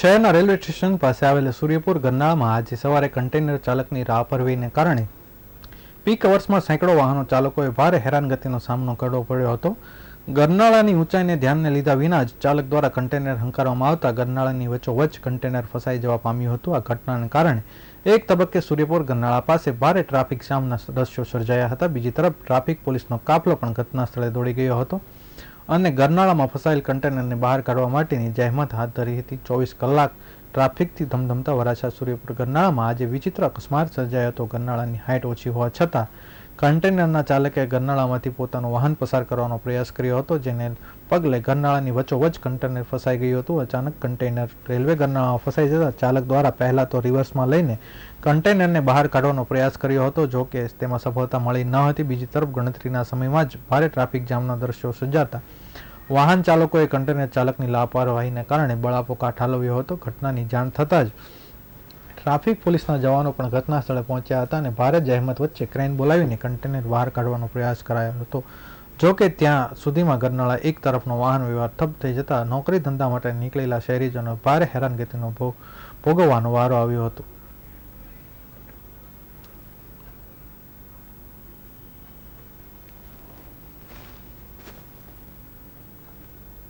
શહેરના railway station પાસે આવેલા સૂર્યપુર ગરનાળામાં આજે સવારે કન્ટેનર ચાલકની લાપરવાહીને કારણે પીક અવર્સમાં સેંકડો વાહનો ચાલકોએ ભારે હેરાનગતિનો સામનો કરવો પડ્યો હતો. ગરનાળાની ઊંચાઈને ધ્યાને લીધા વિના જ ચાલક દ્વારા કન્ટેનર હંકારવામાં આવતા ગરનાળાની વચ્ચોવચ્ચ કન્ટેનર ફસાઈ જવા પામ્યું હતું. આ ઘટનાને કારણે એક તબક્કે સૂર્યપુર ગરનાળા પાસે ભારે ટ્રાફિક જામના દ્રશ્યો સર્જાયા હતા. બીજી તરફ ટ્રાફિક પોલીસનો કાફલો પણ ઘટના સ્થળે દોડી ગયો હતો અને ગરનાળામાં ફસાયેલ કન્ટેનરને બહાર કાઢવા માટેની જહેમત હાથ ધરી હતી. 24 કલાક ટ્રાફિકથી ધમધમતા વરાછા સૂર્યપુર ગરનાળામાં આજે વિચિત્ર અકસ્માત સર્જાયો હતો. ગરનાળાની હાઇટ ઓછી હોવા છતાં કન્ટેનરના ચાલકે ગરનાળામાંથી પોતાનું વાહન પસાર કરવાનો પ્રયાસ કર્યો હતો, જેને પગલે ગરનાળાની વચ્ચોવચ્ચ કન્ટેનર ફસાઈ ગયું હતું. અચાનક કન્ટેનર રેલવે ગરનાળામાં ફસાઈ જતા ચાલક દ્વારા પહેલા તો રિવર્સમાં લઈને કન્ટેનરને બહાર કાઢવાનો પ્રયાસ કર્યો હતો, જો કે તેમાં સફળતા મળી ન હતી. બીજી તરફ ગણતરીના સમયમાં જ ભારે ટ્રાફિક જામના દ્રશ્યો સર્જાતા વાહન ચાલકોએ કન્ટેનર ચાલકની લાપરવાહીને કારણે બળાપો કાટ ઠાલવ્યો હતો. ઘટનાની જાણ થતાં જ ટ્રાફિક પોલીસના જવાનો પણ ઘટના સ્થળે પહોંચ્યા હતા અને ભારે જહેમત વચ્ચે ક્રેન બોલાવીને કન્ટેનર બહાર કાઢવાનો પ્રયાસ કરાયો હતો. જો કે ત્યાં સુધીમાં ગરનાળા એક તરફનો વાહન વ્યવહાર ઠપ થઈ જતા નોકરી ધંધા માટે નીકળેલા શહેરીજનો ભારે હેરાનગતિનો ભોગવવાનો વારો આવ્યો હતો.